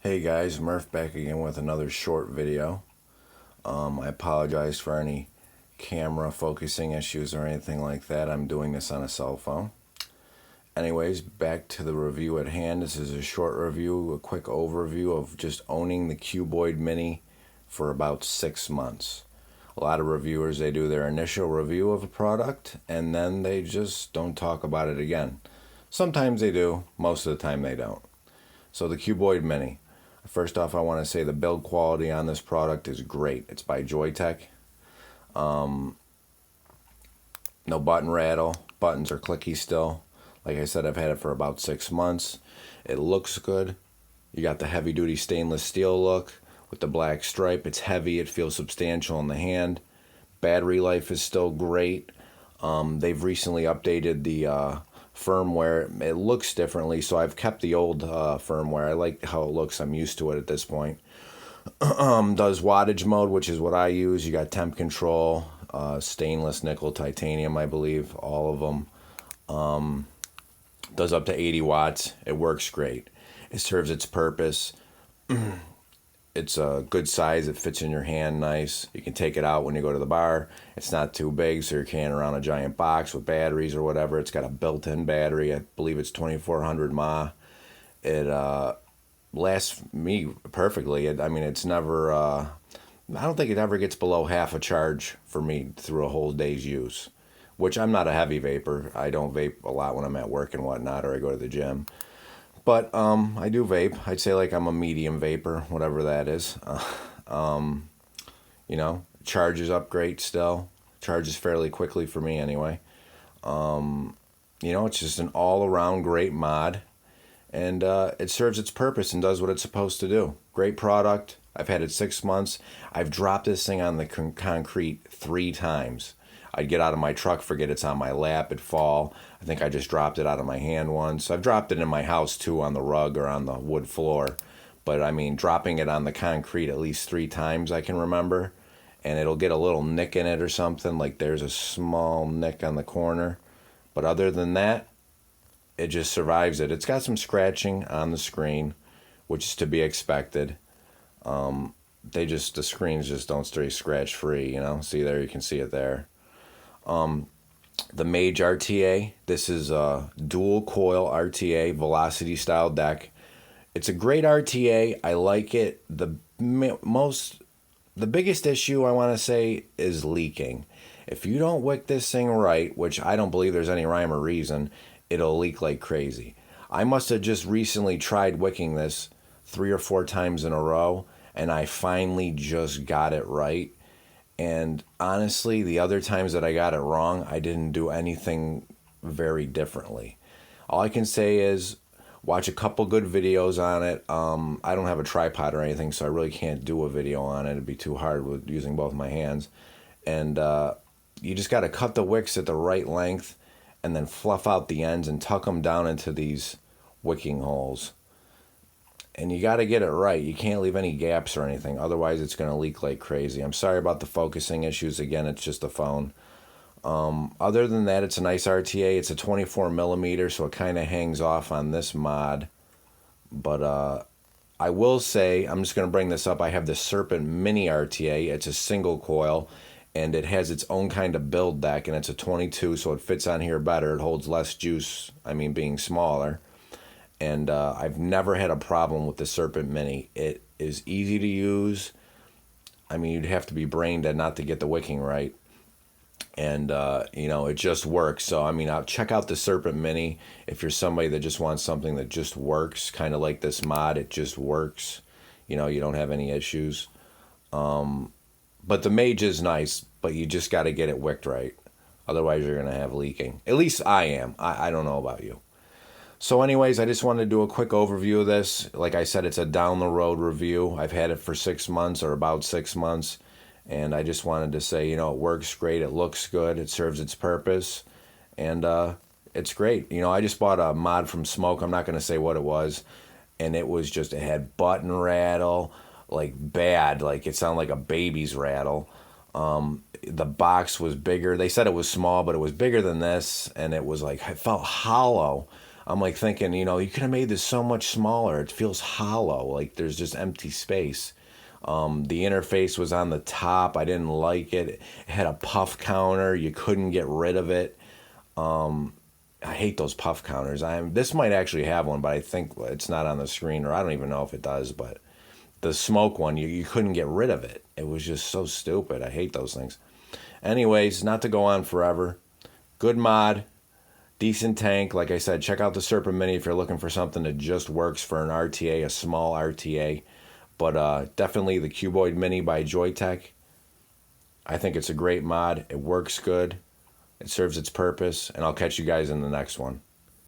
Hey guys, Murph back again with another short video. I apologize for any camera focusing issues or anything like that. I'm doing this on a cell phone. Anyways, back to the review at hand. This is a short review, a quick overview of just owning the Cuboid Mini for about 6 months. A lot of reviewers, they do their initial review of a product and then they just don't talk about it again. Sometimes they do, most of the time they don't. So the Cuboid Mini. First off, I want to say the build quality on this product is great. It's by Joyetech. No button rattle. Buttons are clicky still. Like I said, I've had it for about 6 months. It looks good. You got the heavy-duty stainless steel look with the black stripe. It's heavy. It feels substantial in the hand. Battery life is still great. They've recently updated the firmware. It looks differently, so I've kept the old firmware. I like how it looks. I'm used to it at this point. Does Wattage Mode, which is what I use. You got temp control, stainless, nickel, titanium, I believe, all of them. Does up to 80 watts. It works great. It serves its purpose. It's a good size. It fits in your hand nice. You can take it out when you go to the bar. It's not too big, so you're carrying around a giant box with batteries or whatever. It's got a built-in battery. I believe it's 2400 mAh. It lasts me perfectly. It's never... I don't think it ever gets below half a charge for me through a whole day's use, which I'm not a heavy vapor. I don't vape a lot when I'm at work and whatnot, or I go to the gym. But I do vape. I'd say like I'm a medium vapor, whatever that is. Charges up great still. Charges fairly quickly for me anyway. It's just an all-around great mod. And it serves its purpose and does what it's supposed to do. Great product. I've had it 6 months. I've dropped this thing on the concrete 3 times. I'd get out of my truck, forget it's on my lap, it'd fall. I think I just dropped it out of my hand once. I've dropped it in my house too, on the rug or on the wood floor. But dropping it on the concrete at least 3 times I can remember. And it'll get a little nick in it or something, like there's a small nick on the corner. But other than that, it just survives it. It's got some scratching on the screen, which is to be expected. The screens just don't stay scratch free, See there, you can see it there. The Mage RTA. This is a dual coil RTA velocity style deck. It's a great RTA. I like it. The biggest issue I want to say is leaking. If you don't wick this thing right, which I don't believe there's any rhyme or reason, it'll leak like crazy. I must have just recently tried wicking this 3 or 4 times in a row, and I finally just got it right. And honestly, the other times that I got it wrong, I didn't do anything very differently. All I can say is watch a couple good videos on it. I don't have a tripod or anything, so I really can't do a video on it. It'd be too hard with using both my hands. And you just got to cut the wicks at the right length and then fluff out the ends and tuck them down into these wicking holes. And you got to get it right. You can't leave any gaps or anything. Otherwise, it's going to leak like crazy. I'm sorry about the focusing issues. Again, it's just a phone. Other than that, it's a nice RTA. It's a 24 millimeter, so it kind of hangs off on this mod. But I will say, I'm just going to bring this up. I have the Serpent Mini RTA. It's a single coil, and it has its own kind of build deck, and it's a 22, so it fits on here better. It holds less juice, being smaller. And I've never had a problem with the Serpent Mini. It is easy to use. You'd have to be brain dead not to get the wicking right. And, it just works. So, I'll check out the Serpent Mini if you're somebody that just wants something that just works, kind of like this mod. It just works. You don't have any issues. But the Mage is nice, but you just got to get it wicked right. Otherwise, you're going to have leaking. At least I am. I don't know about you. So anyways, I just wanted to do a quick overview of this. Like I said, it's a down-the-road review. I've had it for 6 months or about 6 months. And I just wanted to say, it works great. It looks good. It serves its purpose. And it's great. I just bought a mod from Smoke. I'm not going to say what it was. And it was just, it had button rattle, like bad. Like it sounded like a baby's rattle. The box was bigger. They said it was small, but it was bigger than this. And it was like, it felt hollow. I'm like thinking, you know, you could have made this so much smaller. It feels hollow, like there's just empty space. The interface was on the top. I didn't like it. It had a puff counter. You couldn't get rid of it. I hate those puff counters. This might actually have one, but I think it's not on the screen, or I don't even know if it does. But the smoke one, you couldn't get rid of it. It was just so stupid. I hate those things. Anyways, not to go on forever. Good mod, decent tank. Like I said, check out the Serpent Mini if you're looking for something that just works for an RTA, a small RTA. But definitely the Cuboid Mini by Joyetech. I think it's a great mod. It works good. It serves its purpose. And I'll catch you guys in the next one.